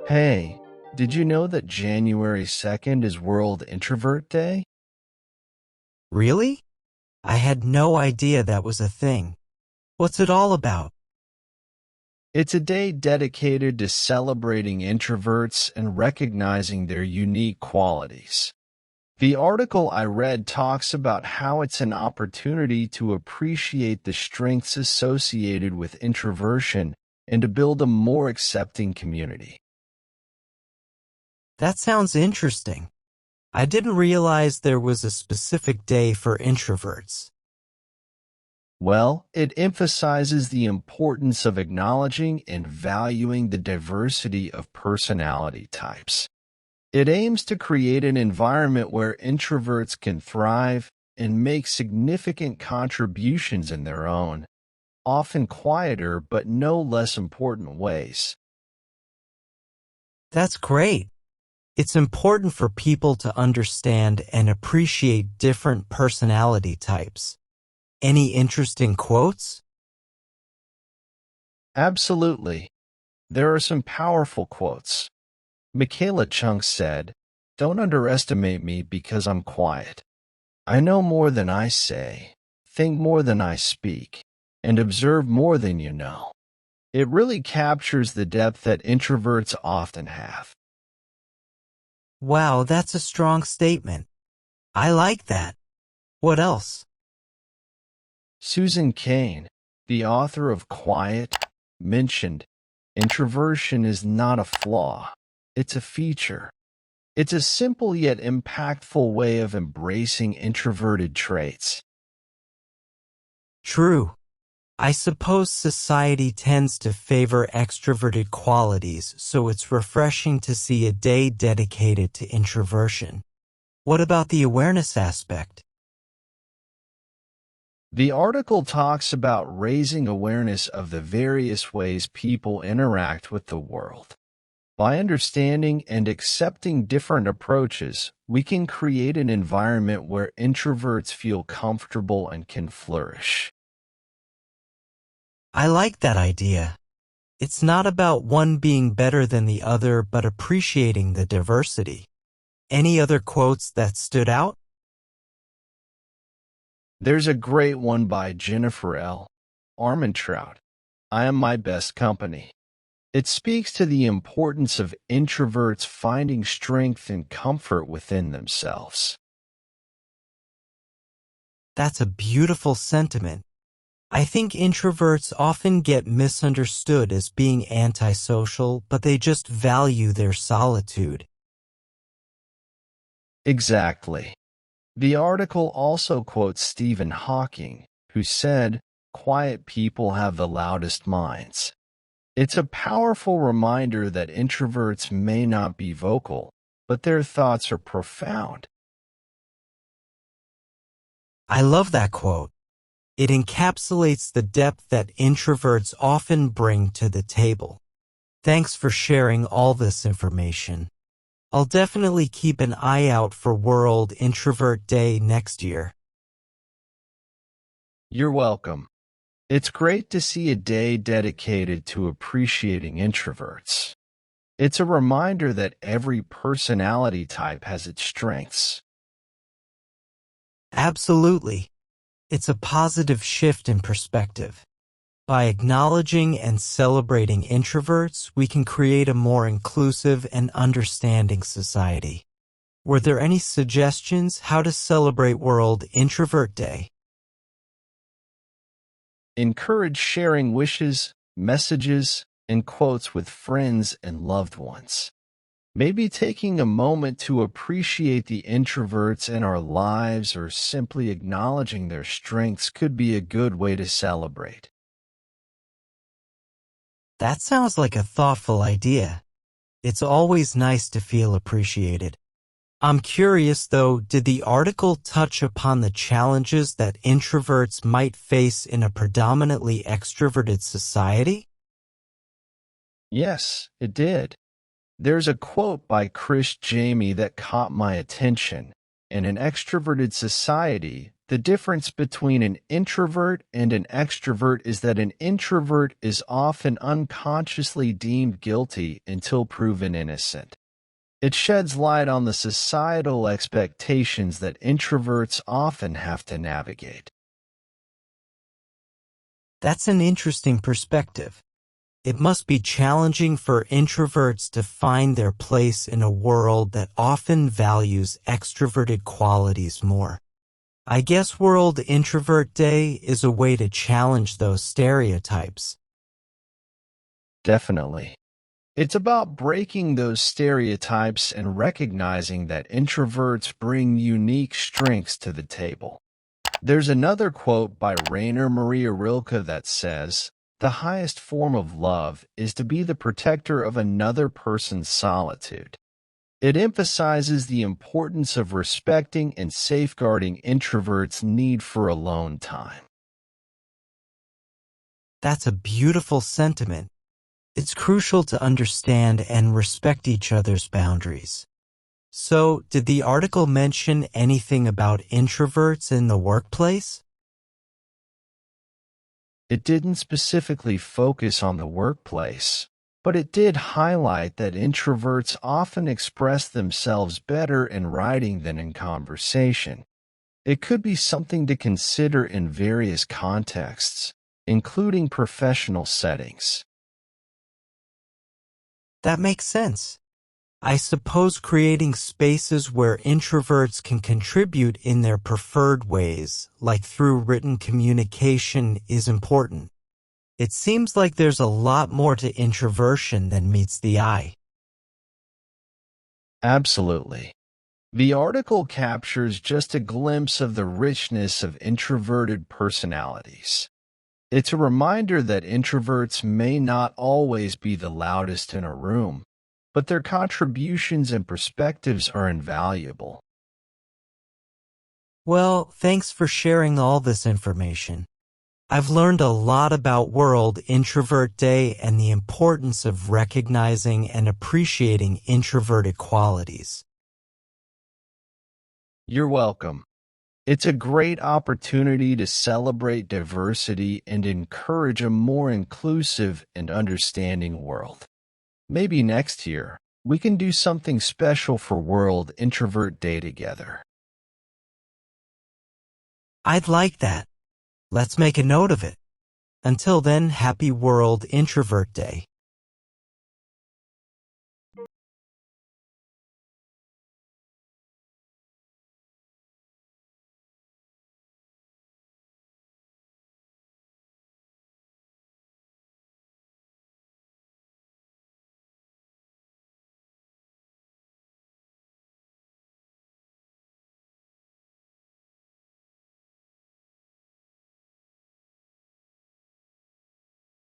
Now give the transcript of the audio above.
Hey, did you know that January 2nd is World Introvert Day? Really? I had no idea that was a thing. What's it all about? It's a day dedicated to celebrating introverts and recognizing their unique qualities. The article I read talks about how it's an opportunity to appreciate the strengths associated with introversion and to build a more accepting community. That sounds interesting. I didn't realize there was a specific day for introverts. Well, it emphasizes the importance of acknowledging and valuing the diversity of personality types. It aims to create an environment where introverts can thrive and make significant contributions in their own, often quieter but no less important ways. That's great. It's important for people to understand and appreciate different personality types. Any interesting quotes? Absolutely. There are some powerful quotes. Michaela Chung said, "Don't underestimate me because I'm quiet. I know more than I say, think more than I speak, and observe more than you know." It really captures the depth that introverts often have. Wow, that's a strong statement. I like that. What else? Susan Cain, the author of Quiet, mentioned, "Introversion is not a flaw, it's a feature. It's a simple yet impactful way of embracing introverted traits." True. I suppose society tends to favor extroverted qualities, so it's refreshing to see a day dedicated to introversion. What about the awareness aspect? The article talks about raising awareness of the various ways people interact with the world. By understanding and accepting different approaches, we can create an environment where introverts feel comfortable and can flourish. I like that idea. It's not about one being better than the other, but appreciating the diversity. Any other quotes that stood out? There's a great one by Jennifer L. Armentrout. "I am my best company." It speaks to the importance of introverts finding strength and comfort within themselves. That's a beautiful sentiment. I think introverts often get misunderstood as being antisocial, but they just value their solitude. Exactly. The article also quotes Stephen Hawking, who said, "Quiet people have the loudest minds." It's a powerful reminder that introverts may not be vocal, but their thoughts are profound. I love that quote. It encapsulates the depth that introverts often bring to the table. Thanks for sharing all this information. I'll definitely keep an eye out for World Introvert Day next year. You're welcome. It's great to see a day dedicated to appreciating introverts. It's a reminder that every personality type has its strengths. Absolutely. It's a positive shift in perspective. By acknowledging and celebrating introverts, we can create a more inclusive and understanding society. Were there any suggestions how to celebrate World Introvert Day? Encourage sharing wishes, messages, and quotes with friends and loved ones. Maybe taking a moment to appreciate the introverts in our lives or simply acknowledging their strengths could be a good way to celebrate. That sounds like a thoughtful idea. It's always nice to feel appreciated. I'm curious though, did the article touch upon the challenges that introverts might face in a predominantly extroverted society? Yes, it did. There's a quote by Chris Jamie that caught my attention. "In an extroverted society, The difference between an introvert and an extrovert is that an introvert is often unconsciously deemed guilty until proven innocent. It sheds light on the societal expectations that introverts often have to navigate. That's an interesting perspective. It must be challenging for introverts to find their place in a world that often values extroverted qualities more. I guess World Introvert Day is a way to challenge those stereotypes. Definitely. It's about breaking those stereotypes and recognizing that introverts bring unique strengths to the table. There's another quote by Rainer Maria Rilke that says, "The highest form of love is to be the protector of another person's solitude." It emphasizes the importance of respecting and safeguarding introverts' need for alone time. That's a beautiful sentiment. It's crucial to understand and respect each other's boundaries. So, did the article mention anything about introverts in the workplace? It didn't specifically focus on the workplace, but it did highlight that introverts often express themselves better in writing than in conversation. It could be something to consider in various contexts, including professional settings. That makes sense. I suppose creating spaces where introverts can contribute in their preferred ways, like through written communication, is important. It seems like there's a lot more to introversion than meets the eye. Absolutely. The article captures just a glimpse of the richness of introverted personalities. It's a reminder that introverts may not always be the loudest in a room, but their contributions and perspectives are invaluable. Well, thanks for sharing all this information. I've learned a lot about World Introvert Day and the importance of recognizing and appreciating introverted qualities. You're welcome. It's a great opportunity to celebrate diversity and encourage a more inclusive and understanding world. Maybe next year, we can do something special for World Introvert Day together. I'd like that. Let's make a note of it. Until then, happy World Introvert Day.